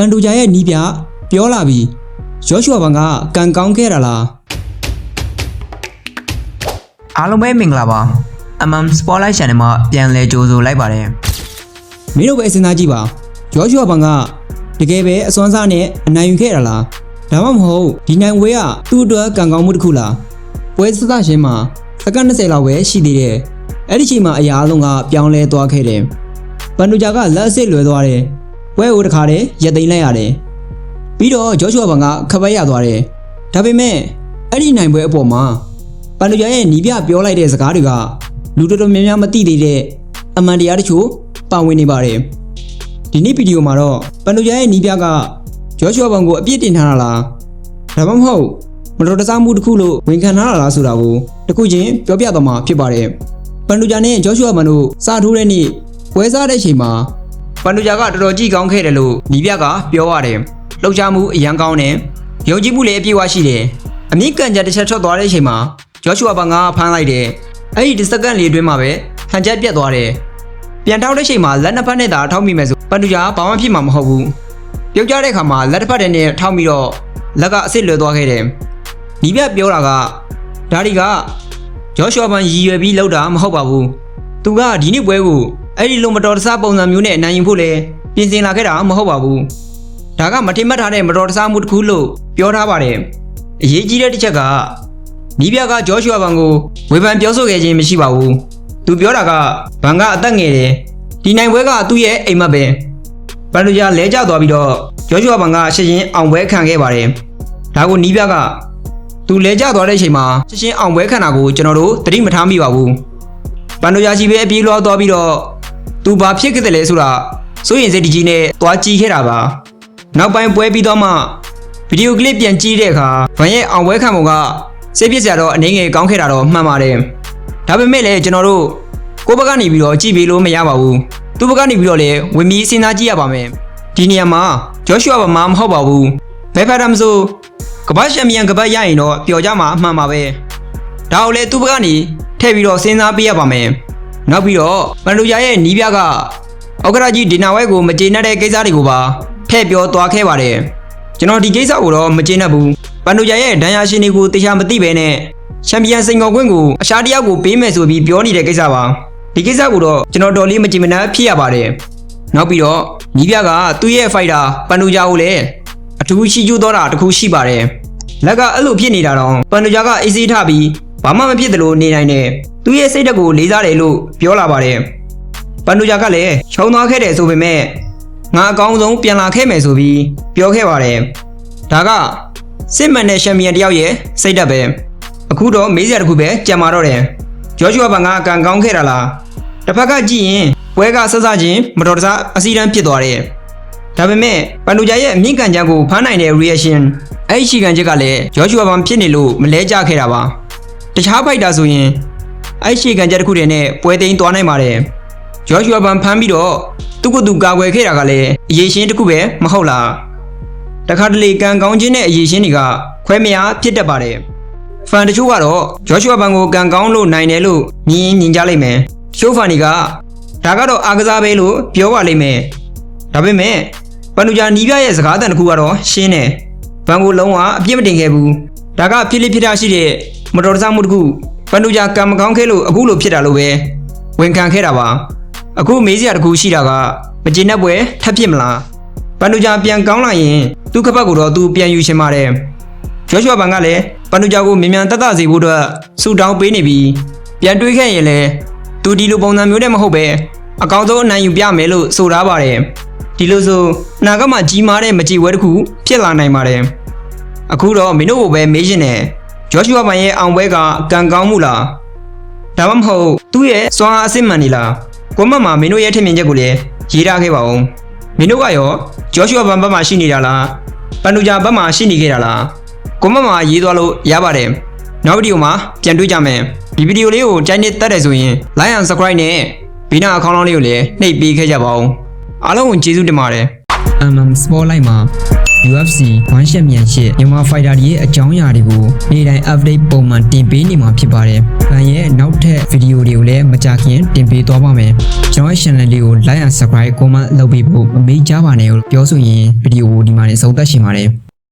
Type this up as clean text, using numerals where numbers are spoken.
ပန်တူဂျာရဲ့နီးပြပြောလာပြီးဂျော့ရှူဝါဘန်ကကန်ကောင်းခဲ့တာလားအားလုံးပဲမင်္ဂလာပါSpotlight Channel မှာပြန်လည်ကြိုဆိုလိုက်ပါတယ်မင်းတို့ပဲစဉ်းစားကြည့်ပါဂျော့ရှူဝါဘန်ကတကယ်ပဲအစွမ်းစားနဲ့အနိုင်ယူခဲ့တာလားဒါမှမဟုတ်ဒီနိုင်ဝဲကသူ့အတွက်ကန်ကောင်းမှုတစ်ခုလားပွဲစသရှင်းမှာစက္ကန့်20လောက်ပဲရှိသေးတယ်အဲ့ဒီချိန်မှာအရာအလုံးကပြောင်းလဲသွားခဲ့တယ်ပန်တူဂျာကလက်အစစ်လွယ်သွားတယ်ပွဲကိုတခါတည်းရက်သိမ်းလိုက်ရတယ်ပြီးတော့ဂျော့ရှူဝါဘန်ကခပတ်ရသွားတယ်ဒါပေမဲ့အဲ့ဒီနိုင်ပွဲအပေါ်မှာပန်တူဂျာရဲ့နီးပြပြောလိုက်တဲ့စကားတွေကလူတော်တော်များများမသိသေးတဲ့အမှန်တရားတချို့ပါဝင်နေပါတယ်ဒီနေ့ဗီဒီယိုမှာတော့ပန်တူဂျာရဲ့နီးပြကဂျော့ရှူဝါဘန်ကိုအပြစ်တင်ထားတာလားဒါမှမဟုတ်မတော်တဆမှုတစ်ခုလို့ဝန်ခံထားတာလားဆိုတာကိုတစ်ခုချင်းပြောပြသွားမှာဖြစ်ပါတယ်ပန်တူဂျာနဲ့ဂျော့ရှူဝါဘန်တို့စထိုးတဲ့နေ့ပွဲစားတဲ့အချိန်မှာပန်တူဂျာကတော်တော်ကြည့်ကောင်းခဲ့တယ်လို့နီးပြကပြောရတယ်လှုပ်ရှားမှုအရန်ကောင်းတယ်ယုံကြည်မှုလည်းအပြည့်အဝရှိတယ်အမြင့်ကန်ချက်တစ်ချက်ထွက်သွားတဲ့အချိန်မှာဂျော့ရှူဝါဘန်ကဖမ်းလိုက်တယ်အဲ့ဒီ10စက္ကန့်လေးအတွင်းမှာပဲဟန်ချက်ပြတ်သွားတယ်ပြန်ထောက်တဲ့အချိန်မှာလက်နှစ်ဖက်နဲ့သာထောက်မိမယ်ဆိုပန်တူဂျာဘာမှဖြစ်မှာမဟုတ်ဘူးပြုတ်ကြတဲ့အခါမှာလက်တစ်ဖက်နဲ့ထောက်ပြီးတော့လက်ကအစ်စ်လွယ်သွားခဲ့တယ်နီးပြပြောတာကဒါဒီကဂျော့ရှူဝါဘန်ရည်ရွယ်ပြီးလောက်တာမဟုတ်ပါဘူးသူကဒီနေ့ပွဲကိုအဲ့ဒီလိုမတော်တဆပုံစံမျိုးနဲ့အနိုင်ယူဖို့လဲပြင်ဆင်လာခဲ့တာမဟုတ်ပါဘူးဒါကမထင်မှတ်ထားတဲ့မတော်တဆမှုတစ်ခုလို့ပြောထားပါတယ်အရေးကြီးတဲ့တစ်ချက်ကနီးပြကဂျော့ရှူဝါဘန်ကိုဝေဖန်ပြောဆိုခဲ့ခြင်းမရှိပါဘူးသူပြောတာကဘန်ကအသက်ငယ်တယ်ဒီနိုင်ပွဲကသူ့ရဲ့အိမ်မက်ပဲပန်တူဂျာလဲကျသွားပြီးတော့ဂျော့ရှူဝါဘန်ကရှင်းရှင်းအောင်ပွဲခံခဲ့ပါတယ်ဒါကိုနီးပြကသူလဲကျသွားတဲ့အချိန်မှာရှင်းရှင်းအောင်ပွဲခံတာကိုကျွန်တော်တို့သတိမထားမိပါဘူးပန်တူဂျာကြီးပဲအပြေးလွှားသွားပြီးတော့သူဘာဖြစ်ခဲ့တယ်လဲဆိုတာစိုးရင်စိတ်တကြီးနဲ့သွားကြည့်ခဲ့တာပါနောက်ပိုင်းပွဲပြီးတော့မှဗီဒီယိုကလစ်ပြန်ကြည့်တဲ့အခါဗန်ရဲ့အောင်ပွဲခံပုံကစိတ်ပြစ်စရာတော့အနေငယ်ကောင်းခဲ့တာတော့မှန်ပါတယ်ဒါပေမဲ့လည်းကျွန်တော်တို့ကိုယ့်ဘက်ကနေပြီးတော့ကြည့်ပေးလို့မရပါဘူးသူ့ဘက်ကနေပြီးတော့လည်းဝင်ပြီးစဉ်းစားကြည့်ရပါမယ်ဒီနေရာမှာဂျော့ရှူဝါဘန်မဟုတ်ပါဘူးဘယ်ဖက်တာမဆိုကမ္ဘာ့ချန်ပီယံကပတ်ရရင်တော့ပျော်ကြမှာအမှန်ပါပဲဒါကိုလည်းသူ့ဘက်ကနေထည့်ပြီးတော့စဉ်းစားပေးရပါမယ်နောက်ပြီးတော့ပန်တူဂျာရဲ့နီးပြကဩကရာကြီးဒီနာဝဲကိုမကျေနပ်တဲ့ကိစ္စတွေကိုပါထည့်ပြောသွားခဲ့ပါတယ်ကျွန်တော်ဒီကိစ္စကိုတော့မကျေနပ်ဘူးပန်တူဂျာရဲ့ဒဏ်ရာရှင်တွေကိုတရားမသိပဲနဲ့ချန်ပီယံစိန်ခေါ်ခွင့်ကိုအရှားတယောက်ကိုပေးမယ်ဆိုပြီးပြောနေတဲ့ကိစ္စပါဒီကိစ္စကိုတော့ကျွန်တော်တော်လေးမကြည်မနှံဖြစ်ရပါတယ်နောက်ပြီးတော့ညီပြကသူ့ရဲ့ဖိုက်တာပန်တူဂျာကိုလည်းအထူးရှိကျူးတော့တာတခုရှိပါတယ်လက်ကအဲ့လိုဖြစ်နေတာတော့ပန်တူဂျာကအေးစေးထပြီးဘာမှမဖြစ်သလိုနေနိုင်တယ်သူ့ရဲ့စိတ်ဓာတ်ကိုလေးစားတယ်လို့ပြောလာပါတယ်ပန်တူဂျာကလည်းချုံသွားခဲ့တယ်ဆိုပေမဲ့ငါအကောင်းဆုံးပြန်လာခဲ့မယ်ဆိုပြီးပြောခဲ့ပါတယ်ဒါကစစ်မှန်တဲ့ချန်ပီယံတယောက်ရဲ့စိတ်ဓာတ်ပဲအခုတော့မေးစရာတစ်ခုပဲကြံမာတော့တယ်ဂျော့ရှူဝါဘန်ကကန်ကောင်းခဲ့တာလားတစ်ဖက်ကကြည့်ရင်ပွဲကဆဆချင်းမတော်တဆအစီအတန်းဖြစ်သွားတယ်ဒါပေမဲ့ပန်တူဂျာရဲ့အမြင့်ကန်ချက်ကိုဖမ်းနိုင်တဲ့ reaction အဲ့ဒီရှိကန်ချက်ကလည်းဂျော့ရှူဝါဘန်ဖြစ်နေလို့မလဲကျခဲ့တာပါတခြားဖိုက်တာဆိုရင်အဲ့ဒီရှိကန်ချက်တစ်ခုတည်းနဲ့ပွဲသိမ်းသွားနိုင်ပါတယ်ဂျော့ရှူဝါဘန်ဖမ်းပြီးတော့သူ့ကိုယ်သူကာကွယ်ခဲ့တာကလည်းအရေးရှင်းတစ်ခုပဲမဟုတ်လားတခါတလေကန်ကောင်းခြင်းနဲ့အရေးရှင်းတွေကခွဲမရဖြစ်တတ်ပါတယ်ဖန်တချို့ကတော့ဂျော့ရှူဝါဘန်ကိုကန်ကောင်းလို့နိုင်တယ်လို့မြင်ကြလိမ့်မယ်တချို့ဖန်တွေကဒါကတော့အားကစားပဲလို့ပြောပါလိမ့်မယ်ဒါပေမဲ့ပန်တူဂျာနီးပြရဲ့စကားသံတစ်ခုကတော့ရှင်းတယ်ဘန်ကိုလုံးဝအပြစ်မတင်ခဲ့ဘူးဒါကဖြစ်လိဖြစ်တာရှိတဲ့မတော်တဆမှုတစ်ခုပန်တူဂျာကံမကောင်းခဲ့လို့အခုလိုဖြစ်တာလို့ပဲဝန်ခံခဲ့တာပါအခုမေးစရာတစ်ခုရှိတာကမကျေနပ်ပွဲထပ်ဖြစ်မလားပန်တူဂျာပြန်ကောင်းလာရင်သူ့ခပတ်ကိုတော့သူပြန်ယူချင်ပါတယ်ဂျော့ရှူဝါဘန်ကလည်းပန်တူဂျာကိုမြန်မြန်တက်စေဖို့အတွက်ဆူတောင်းပေးနေပြီးပြန်တွေးခဲ့ရင်လည်းသူဒီလိုပုံစံမျိုးနဲ့မဟုတ်ပဲအကောင်းဆုံးအနိုင်ယူပြမယ်လို့ဆိုထားပါတယ်ဒီလိုဆိုနာကမှကြီးမားတဲ့မကြည်ဝဲတစ်ခုဖြစ်လာနိုင်ပါတယ်အခုတော့မင်းတို့ကိုပဲမေးရှင်တယ်ဂျော့ရှူဝါဘန်ရဲ့အောင်ပွဲကကန်ကောင်းမှုလားဒါမှမဟုတ်သူ့ရဲ့စွမ်းအားအစစ်မှန်နေလားကွန်မန့်မှာမင်းတို့ရဲ့ထင်မြင်ချက်ကိုလည်းရေးထားခဲ့ပါဦးမင်းတို့ကရောဂျော့ရှူဝါဘန်ဘက်မှာရှိနေတာလားပန်တူဂျာဘက်မှာရှိနေခဲ့တာလားကွန်မန့်မှာရေးသွားလို့ရပါတယ်နောက်ဗီဒီယိုမှာပြန်တွေ့ကြမယ်ဒီဗီဒီယိုလေးကိုကြိုက်နေတတ်တယ်ဆိုရင် like and subscribe နဲ့ဘီနာအကောင့်လေးကိုလည်းနှိပ်ပေးခဲ့ကြပါဦးအားလုံးကိုကျေးဇူးတင်ပါတယ်Spotlight မှာ UFC ဝမ်ရှက်မြန်ရှစ်မြန်မာဖိုက်တာတွေရဲ့အကြောင်းအရာတွေကိုနေ့တိုင်း update ပုံမှန်တင်ပေးနေမှာဖြစ်ပါတယ်။ဗန်ရဲ့နောက်ထပ်ဗီဒီယိုတွေကိုလည်းမကြာခင်တင်ပေးသွားပါမယ်။ကျွန်တော်ရဲ့ channel လေးကို like and subscribe comment လုပ်ပေးဖို့မမေ့ကြပါနဲ့လို့ပြောဆိုရင်ဗီဒီယိုကိုဒီမှာနေဆုံးသက်ရှင်ပါတယ်။